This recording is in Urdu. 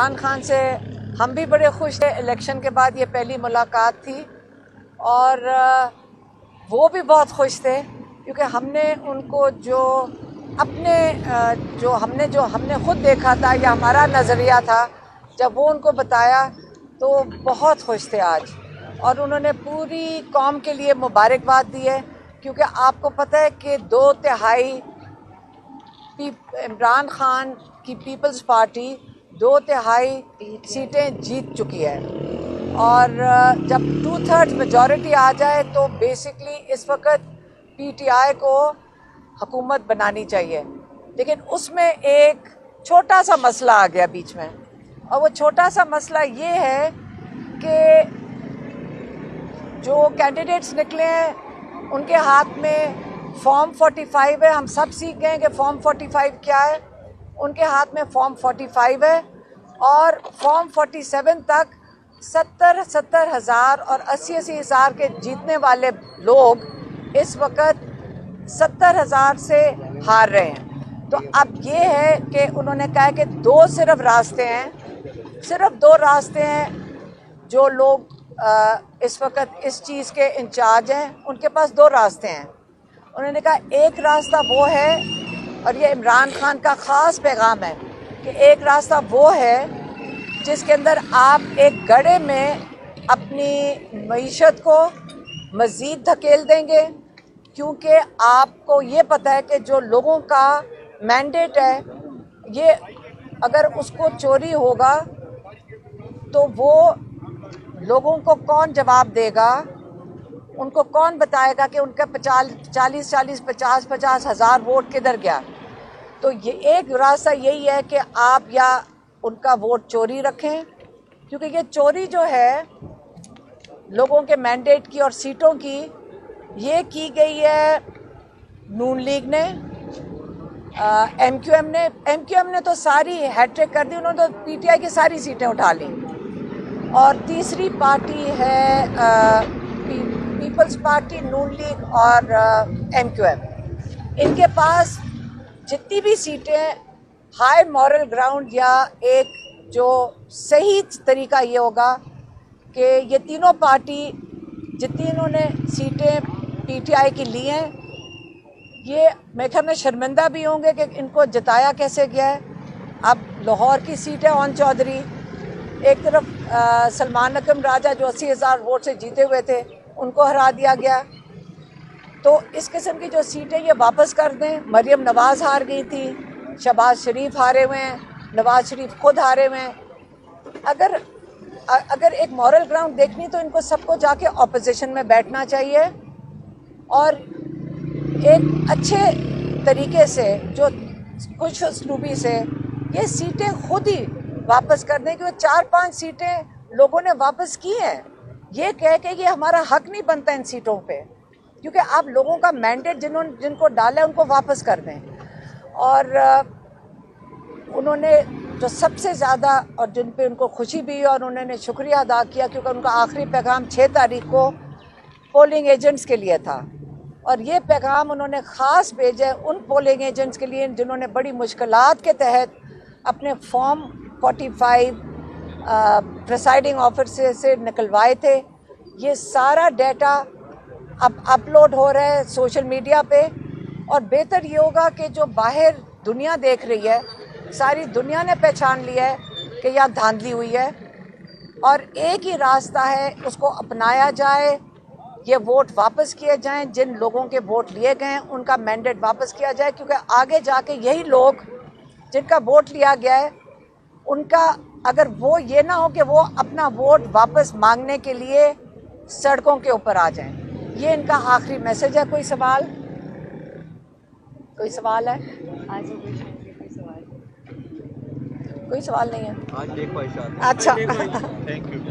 عمران خان سے ہم بھی بڑے خوش تھے. الیکشن کے بعد یہ پہلی ملاقات تھی اور وہ بھی بہت خوش تھے کیونکہ ہم نے ان کو جو ہم نے خود دیکھا تھا یا ہمارا نظریہ تھا جب وہ ان کو بتایا تو بہت خوش تھے آج. اور انہوں نے پوری قوم کے لیے مبارکباد دی ہے کیونکہ آپ کو پتہ ہے کہ 2/3 عمران خان کی پیپلز پارٹی 2/3 سیٹیں جیت چکی ہے اور جب 2/3 میجورٹی آ جائے تو بیسکلی اس وقت پی ٹی آئی کو حکومت بنانی چاہیے. لیکن اس میں ایک چھوٹا سا مسئلہ آ گیا بیچ میں اور وہ چھوٹا سا مسئلہ یہ ہے کہ جو کینڈیڈیٹس نکلے ہیں ان کے ہاتھ میں فارم 45 ہے. ہم سب سیکھ گئے کہ فارم 45 کیا ہے. ان کے ہاتھ میں فارم 45 ہے اور فارم 47 تک 70 ہزار اور 80 ہزار کے جیتنے والے لوگ اس وقت 70 ہزار سے ہار رہے ہیں. تو اب یہ ہے کہ انہوں نے کہا کہ صرف دو راستے ہیں جو لوگ اس وقت اس چیز کے انچارج ہیں ان کے پاس 2 راستے ہیں. انہوں نے کہا ایک راستہ وہ ہے اور یہ عمران خان کا خاص پیغام ہے کہ ایک راستہ وہ ہے جس کے اندر آپ ایک گڑھے میں اپنی معیشت کو مزید دھکیل دیں گے کیونکہ آپ کو یہ پتہ ہے کہ جو لوگوں کا مینڈیٹ ہے یہ اگر اس کو چوری ہوگا تو وہ لوگوں کو کون جواب دے گا. ان کو کون بتائے گا کہ ان کا 50 ہزار ووٹ کدھر گیا. تو یہ ایک راستہ یہی ہے کہ آپ یا ان کا ووٹ چوری رکھیں کیونکہ یہ چوری جو ہے لوگوں کے مینڈیٹ کی اور سیٹوں کی یہ کی گئی ہے نون لیگ نے, ایم کیو ایم نے تو ساری ہیٹرک کر دی. انہوں نے تو پی ٹی آئی کی ساری سیٹیں اٹھا لیں. اور تیسری پارٹی ہے پیپلز پارٹی, نون لیگ اور ایم کیو ایم. ان کے پاس جتنی بھی سیٹیں ہائی مورل گراؤنڈ یا ایک جو صحیح طریقہ یہ ہوگا کہ یہ تینوں پارٹی جتنی انہوں نے سیٹیں پی ٹی آئی کی لی ہیں یہ میرے خیال میں شرمندہ بھی ہوں گے کہ ان کو جتایا کیسے گیا ہے. اب لاہور کی سیٹ ہے اون چودھری, ایک طرف سلمان اکرم راجہ جو 80 ہزار ووٹ سے جیتے ہوئے تھے ان کو ہرا دیا گیا. تو اس قسم کی جو سیٹیں یہ واپس کر دیں. مریم نواز ہار گئی تھی, شہباز شریف ہارے ہوئے ہیں, نواز شریف خود ہارے ہوئے ہیں. اگر ایک مورل گراؤنڈ دیکھنی تو ان کو سب کو جا کے اپوزیشن میں بیٹھنا چاہیے اور ایک اچھے طریقے سے جو خوش اسلوبی سے یہ سیٹیں خود ہی واپس کر دیں کیونکہ 4-5 سیٹیں لوگوں نے واپس کی ہیں. یہ کہہ کہ یہ ہمارا حق نہیں بنتا ان سیٹوں پہ کیونکہ آپ لوگوں کا مینڈیٹ جن کو ڈالا ہے ان کو واپس کر دیں. اور انہوں نے جو سب سے زیادہ اور جن پہ ان کو خوشی بھی اور انہوں نے شکریہ ادا کیا کیونکہ ان کا آخری پیغام 6 تاریخ کو پولنگ ایجنٹس کے لیے تھا اور یہ پیغام انہوں نے خاص بھیجا ہے ان پولنگ ایجنٹس کے لیے جنہوں نے بڑی مشکلات کے تحت اپنے فارم 45 پریسائڈنگ آفیسر سے نکلوائے تھے. یہ سارا ڈیٹا اب اپلوڈ ہو رہا ہے سوشل میڈیا پہ اور بہتر یہ ہوگا کہ جو باہر دنیا دیکھ رہی ہے ساری دنیا نے پہچان لیا ہے کہ یہاں دھاندلی ہوئی ہے اور ایک ہی راستہ ہے اس کو اپنایا جائے. یہ ووٹ واپس کیے جائیں, جن لوگوں کے ووٹ لیے گئے ہیں ان کا مینڈیٹ واپس کیا جائے کیونکہ آگے جا کے یہی لوگ جن کا ووٹ لیا گیا ہے ان کا اگر وہ یہ نہ ہو کہ وہ اپنا ووٹ واپس مانگنے کے لیے سڑکوں کے اوپر آ جائیں. یہ ان کا آخری میسج ہے. کوئی سوال ہے؟ آج کوئی سوال نہیں ہے. آج ایک خواہشات. اچھا